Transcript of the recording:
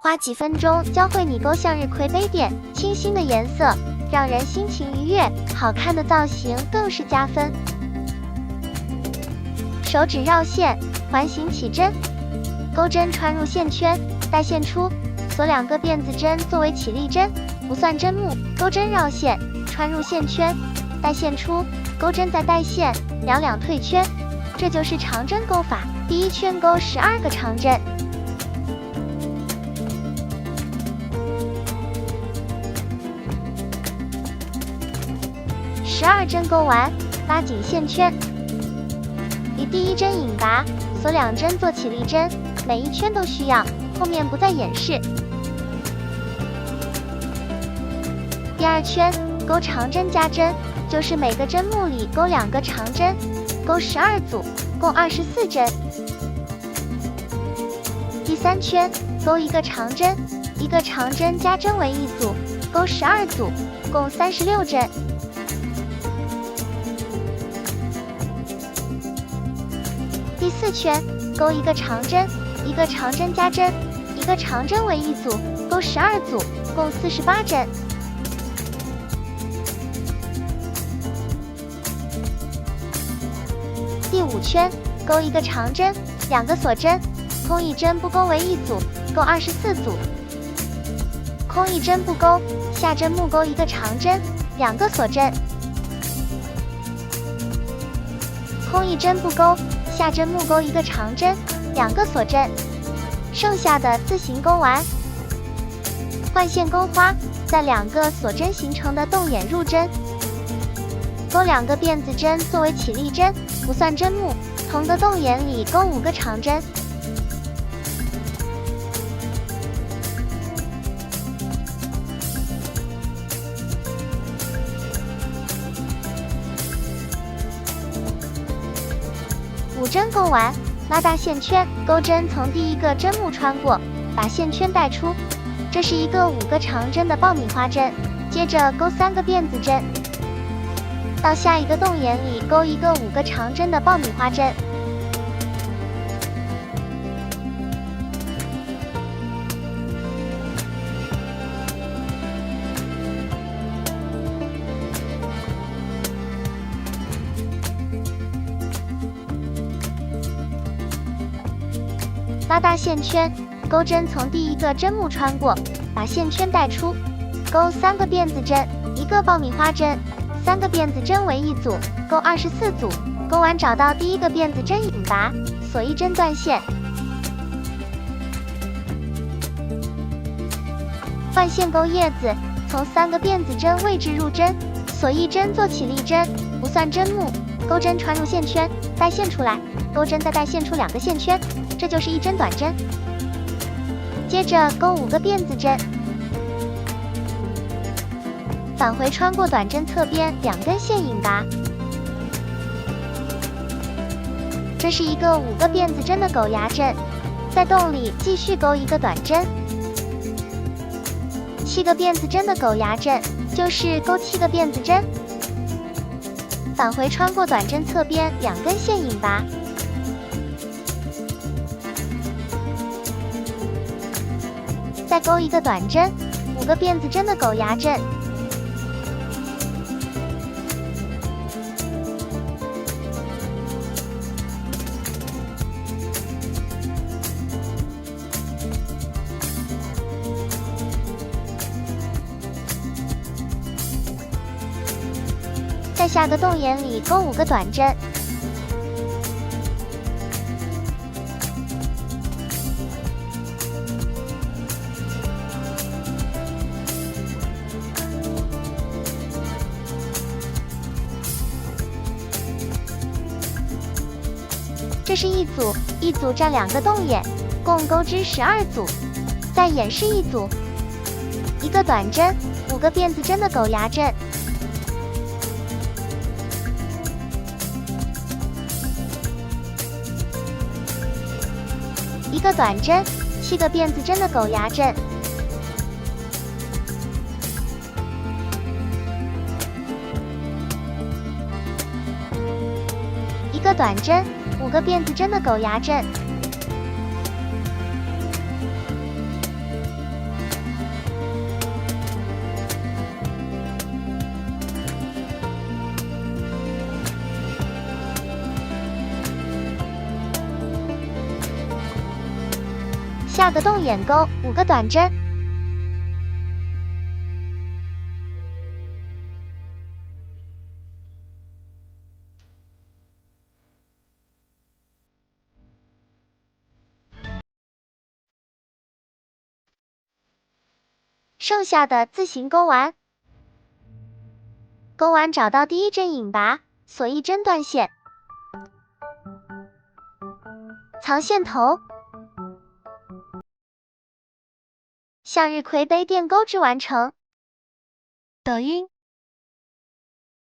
花几分钟教会你勾向日葵杯垫，清新的颜色让人心情愉悦，好看的造型更是加分。手指绕线，环形起针，钩针穿入线圈，带线出，锁2个辫子针作为起立针，不算针目。钩针绕线，穿入线圈，带线出，钩针再带线，两退圈，这就是长针钩法。第一圈钩12个长针。12针钩完，拉紧线圈，以第一针引拔，锁2针做起立针，每一圈都需要，后面不再演示。第2圈钩长针加针，就是每个针目里钩2个长针，钩12组，共24针。第3圈钩1个长针，1个长针加针为1组，钩12组，共36针。第4圈钩1个长针，1个长针加针，1个长针为1组，钩12组，共48针。第5圈钩1个长针，2个锁针，空1针不钩为1组，钩24组。空1针不钩，下针木钩1个长针，2个锁针。空1针不钩，下针木钩1个长针，2个锁针，剩下的自行钩完。换线钩花，在2个锁针形成的洞眼入针，钩2个辫子针作为起立针，不算针目。同个洞眼里钩5个长针。5针钩完，拉大线圈，钩针从第1个针目穿过，把线圈带出，这是一个5个长针的爆米花针。接着钩3个辫子针，到下一个洞眼里钩一个5个长针的爆米花针。拉大线圈，钩针从第1个针目穿过，把线圈带出，钩3个辫子针，1个爆米花针，3个辫子针为1组，钩24组。钩完找到第1个辫子针引拔，锁1针断线。换线钩叶子，从3个辫子针位置入针，锁1针做起立针，不算针目。钩针穿入线圈，带线出来，钩针再带线出2个线圈，这就是1针短针。接着钩5个辫子针，返回穿过短针侧边2根线引拔。这是一个5个辫子针的狗牙针，在洞里继续钩1个短针。7个辫子针的狗牙针，就是钩7个辫子针，返回穿过短针侧边2根线引拔。再钩1个短针，5个辫子针的狗牙针。在下个洞眼里钩5个短针。这是1组，1组占2个洞眼，共钩织12组。再演示1组，1个短针，5个辫子针的狗牙针。1个短针，7个辫子针的狗牙针。1个短针，5个辫子针的狗牙针。下个动眼钩5个短针，剩下的自行钩完。钩完找到第一针引拔，锁1针断线，藏线头。向日葵杯垫钩织完成。抖音。